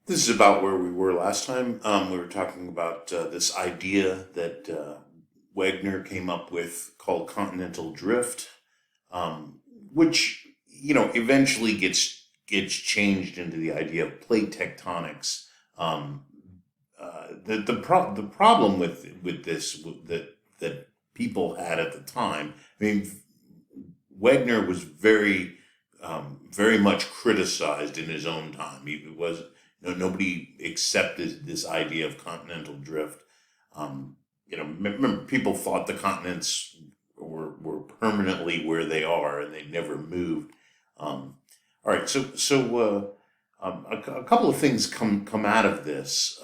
This is about where we were last time. We were talking about this idea that Wagner came up with called continental drift, which eventually gets changed into the idea of plate tectonics. Um, the problem with this that people had at the time. I mean, Wagner was very much criticized in his own time. He was nobody accepted this idea of continental drift. Remember, people thought the continents were permanently where they are and they never moved. All right, a couple of things come out of this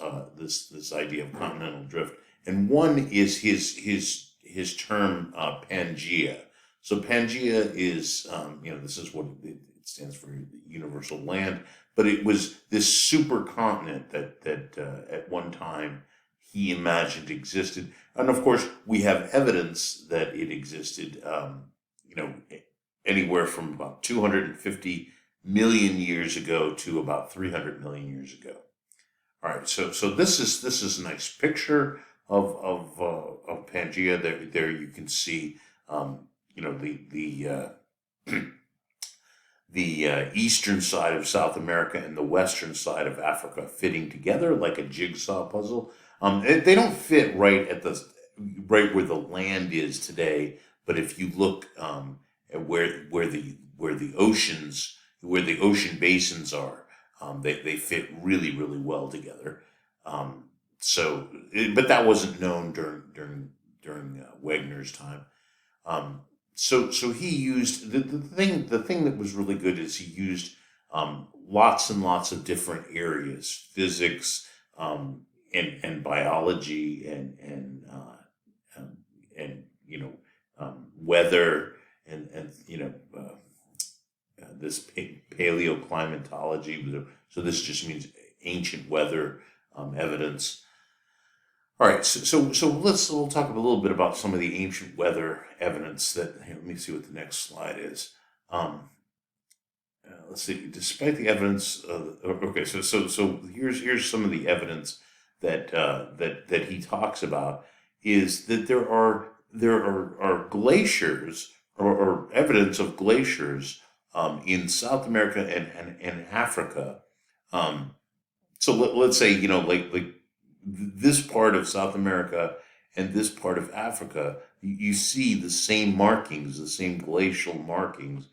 idea of continental drift, and one is his term Pangea. So Pangea is this is what it stands for, the universal land, but it was this supercontinent that at one time he imagined existed, and of course we have evidence that it existed. Anywhere from about 250 million years ago to about 300 million years ago. All right, so this is a nice picture of Pangea. There you can see the eastern side of South America and the western side of Africa fitting together like a jigsaw puzzle. They don't fit right where the land is today, but if you look at where the ocean basins are, they fit really well together. But that wasn't known during Wagner's time. So he used the thing that was really good is he used lots and lots of different areas: physics, and biology, and weather, and this paleoclimatology. So this just means ancient weather evidence. All right, so we'll talk a little bit about some of the ancient weather evidence that. Here, let me see what the next slide is. Let's see. Despite the evidence, okay, so here's some of the evidence that he talks about is that there are glaciers or evidence of glaciers in South America and Africa. So let's say like this part of South America and this part of Africa, you see the same markings, the same glacial markings.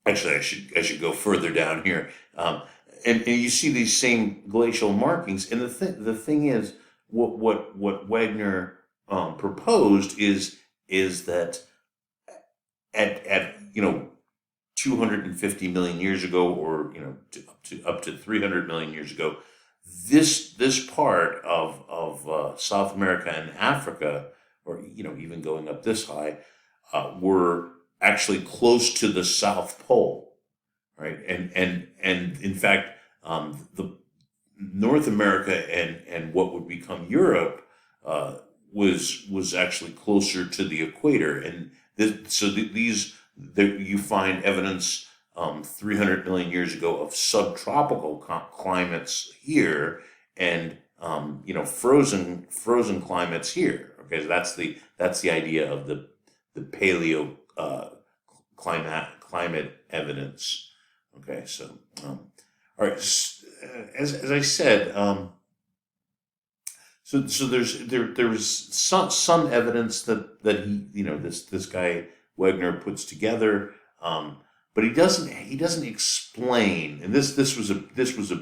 Actually, I should go further down here, and you see these same glacial markings. And the thing is, what Wagner proposed is that at 250 million years ago, or up to 300 million years ago, this part of South America and Africa, or even going up this high, were actually close to the South Pole, right? And in fact, the North America and what would become Europe was actually closer to the equator, and you find evidence 300 million years ago of subtropical climates here, and frozen climates here. Okay, so that's the idea of the paleo climate evidence. Okay, so all right, as I said, so there was some evidence that he this guy Wagner puts together. But he doesn't explain, and this was a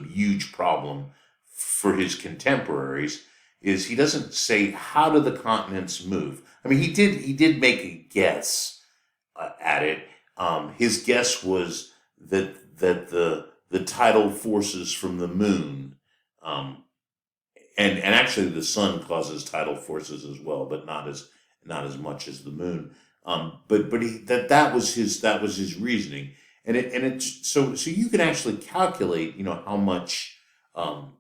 huge problem for his contemporaries. Is he doesn't say, how do the continents move? I mean, he did make a guess at it. His guess was that the tidal forces from the moon, and actually the sun causes tidal forces as well, but not as much as the moon. But that was his reasoning, and it's so you can actually calculate how much how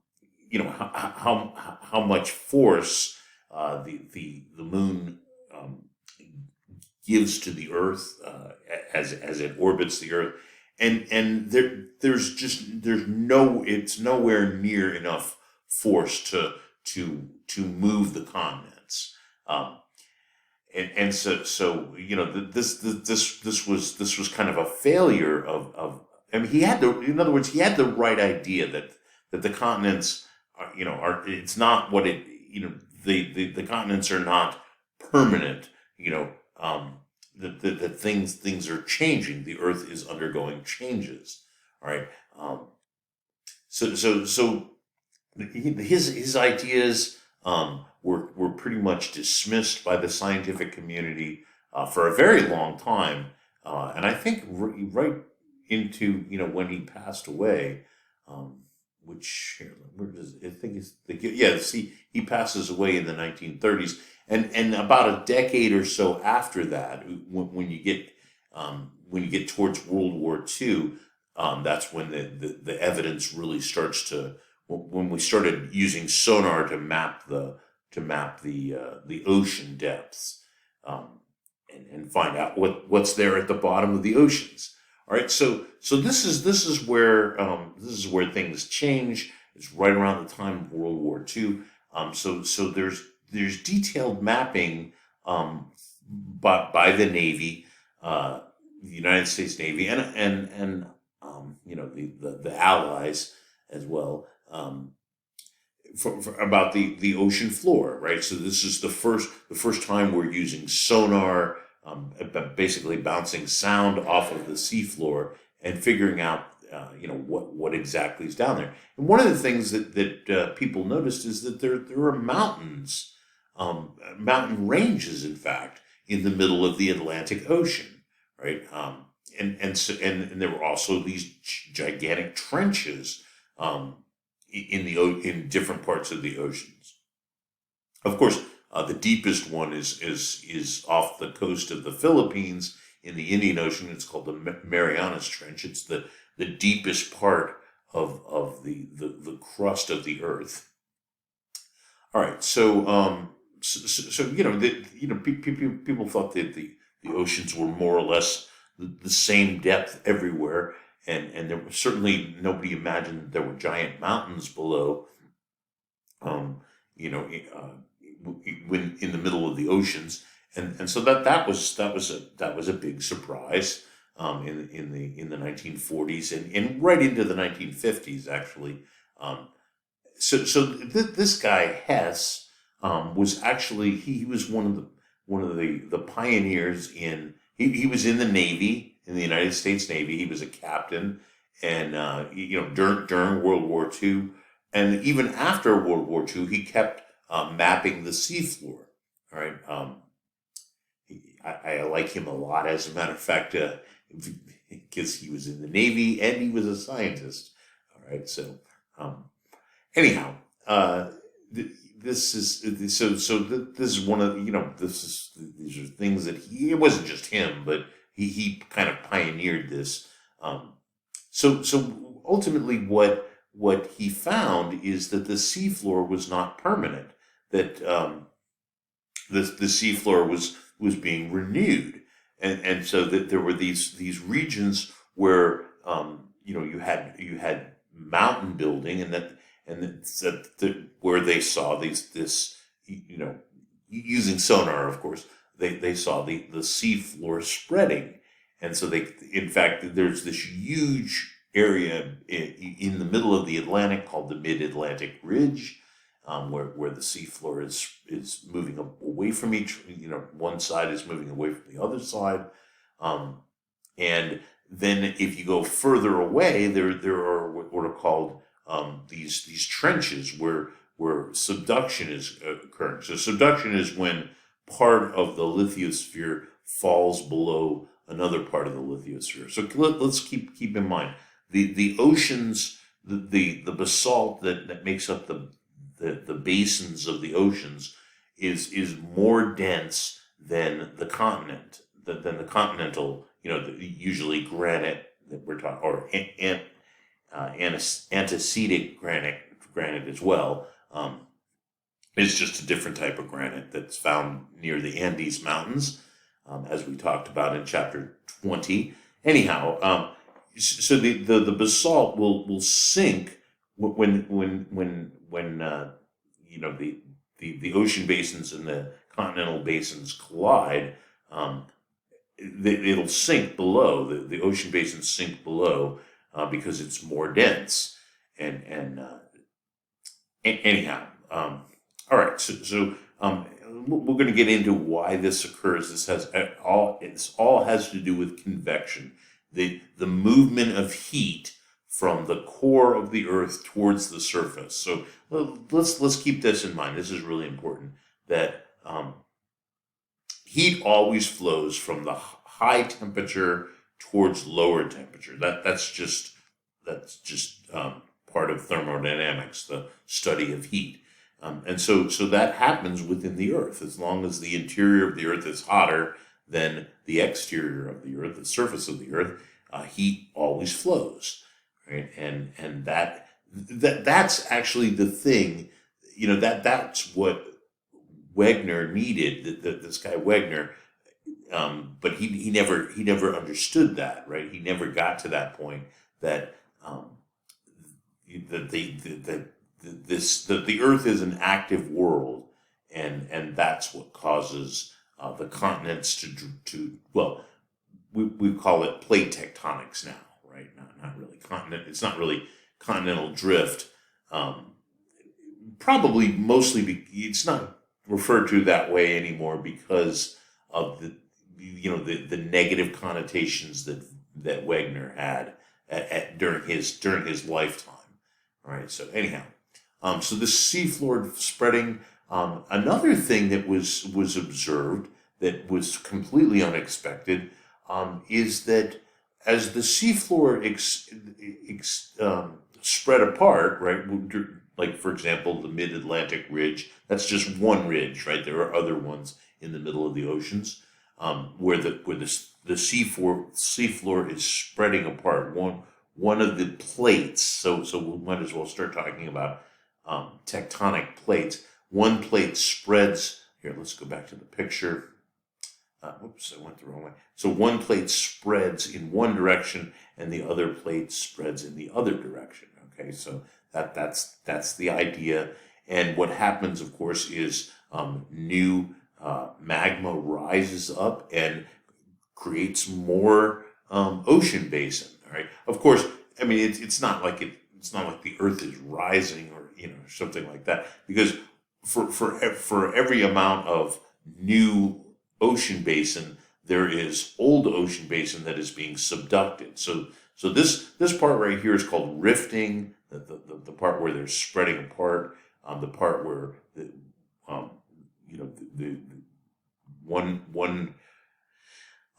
much force the moon gives to the Earth as it orbits the Earth, it's nowhere near enough force to move the continents. Um, and so this was kind of a failure of. I mean, in other words, he had the right idea that the continents are it's not what it the continents are not permanent. That things are changing. The Earth is undergoing changes. All right. So his ideas were pretty much dismissed by the scientific community for a very long time, and I think right into when he passed away, which where does I think is yeah, see, he passes away in the 1930s, and about a decade or so after that, when you get towards World War II, that's when the evidence really starts to, when we started using sonar to map the ocean depths, and find out what's there at the bottom of the oceans. All right, so this is where things change. It's right around the time of World War II. So there's detailed mapping by the Navy, the United States Navy, and the Allies as well, for about the ocean floor, right? So this is the first time we're using sonar, basically bouncing sound off of the seafloor and figuring out what exactly is down there. And one of the things that people noticed is that there are mountains, mountain ranges, in fact, in the middle of the Atlantic Ocean, right? And there were also these gigantic trenches in different parts of the oceans. Of course, the deepest one is off the coast of the Philippines in the Indian Ocean. It's called the Marianas Trench. It's the deepest part of the crust of the Earth. All right, so people thought that the oceans were more or less the same depth everywhere, and there was certainly nobody imagined that there were giant mountains below. When in the middle of the oceans, and so that was a big surprise in the 1940s and right into the 1950s, actually. This guy Hess was actually he was one of the pioneers in. He was in the Navy, in the United States Navy. He was a captain, and during World War II, and even after World War II, he kept mapping the seafloor. All right, I like him a lot. As a matter of fact, because he was in the Navy and he was a scientist. All right, so anyhow, this is one of these are things that it wasn't just him, but he kind of pioneered this. So ultimately, what he found is that the seafloor was not permanent. That the seafloor was being renewed, and so that there were these regions where you had mountain building, and where they saw this using sonar, of course, they saw the seafloor spreading, and so in fact there's this huge area in the middle of the Atlantic called the Mid-Atlantic Ridge, where the seafloor is moving away from one side is moving away from the other side, and then if you go further away, there are what are called these trenches where subduction is occurring. So subduction is when part of the lithosphere falls below another part of the lithosphere. So let's keep in mind the oceans, the basalt that makes up the basins of the oceans is more dense than the continent, than the continental, usually granite that we're talking, or antecedent granite as well. It's just a different type of granite that's found near the Andes Mountains, as we talked about in chapter 20. Anyhow, so the basalt will sink when the ocean basins and the continental basins collide. Um, it'll sink below. The ocean basins sink below because it's more dense. And anyhow, all right. We're going to get into why this occurs. This all has to do with convection, the movement of heat from the core of the Earth towards the surface. So let's keep this in mind. This is really important. That heat always flows from the high temperature towards lower temperature. That's just part of thermodynamics, the study of heat. And so that happens within the Earth. As long as the interior of the Earth is hotter than the exterior of the Earth, the surface of the Earth, heat always flows, right? And that's actually the thing. That's what Wegener needed. This guy Wegener, but he never understood that, right? He never got to that point that the Earth is an active world, and that's what causes the continents to well, we call it plate tectonics now, right? Not really continent. It's not really continental drift. Probably mostly it's not referred to that way anymore because of the negative connotations that Wegener had during his lifetime. All right. So anyhow. So the seafloor spreading. Another thing that was observed that was completely unexpected is that as the seafloor spread apart, right? Like for example, the Mid-Atlantic Ridge. That's just one ridge, right? There are other ones in the middle of the oceans where the seafloor is spreading apart. One of the plates. So we might as well start talking about tectonic plates. One plate spreads. Here, let's go back to the picture. Whoops, I went the wrong way. So one plate spreads in one direction, and the other plate spreads in the other direction. Okay, so that's the idea. And what happens, of course, is new magma rises up and creates more ocean basin. All right. Of course, I mean it's not like the Earth is rising or something like that, because for every amount of new ocean basin, there is old ocean basin that is being subducted. So this part right here is called rifting. The part where they're spreading apart. The part where the one.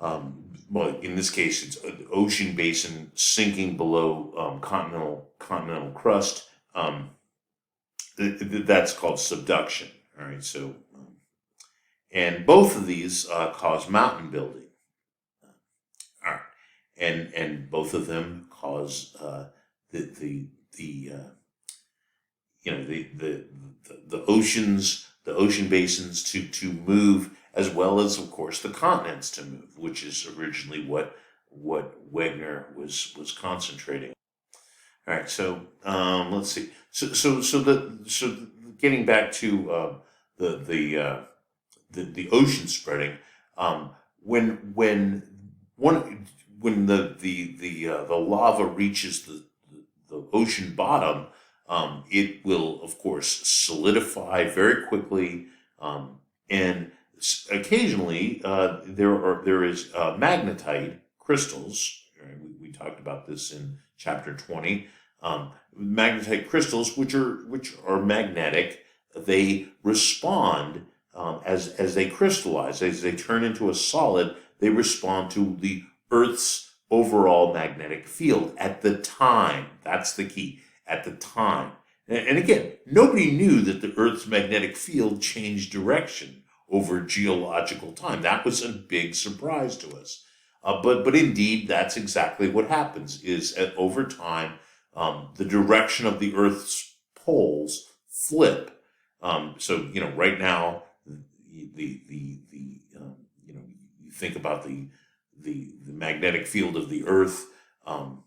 Well, in this case, it's an ocean basin sinking below continental crust. That's called subduction. All right. So, and both of these cause mountain building. All right, and both of them cause the ocean basins to move, as well as, of course, the continents to move, which is originally what Wegener was concentrating on. All right, so let's see. So getting back to the ocean spreading, when the lava reaches the ocean bottom, it will, of course, solidify very quickly, and occasionally there is magnetite crystals. We talked about this in chapter 20. Magnetite crystals, which are magnetic, they respond as they crystallize, as they turn into a solid. They respond to the Earth's overall magnetic field at the time. That's the key. At the time. And again, nobody knew that the Earth's magnetic field changed direction over geological time. That was a big surprise to us. But indeed, that's exactly what happens, is over time, the direction of the Earth's poles flip. So, right now, you think about the magnetic field of the Earth. Um,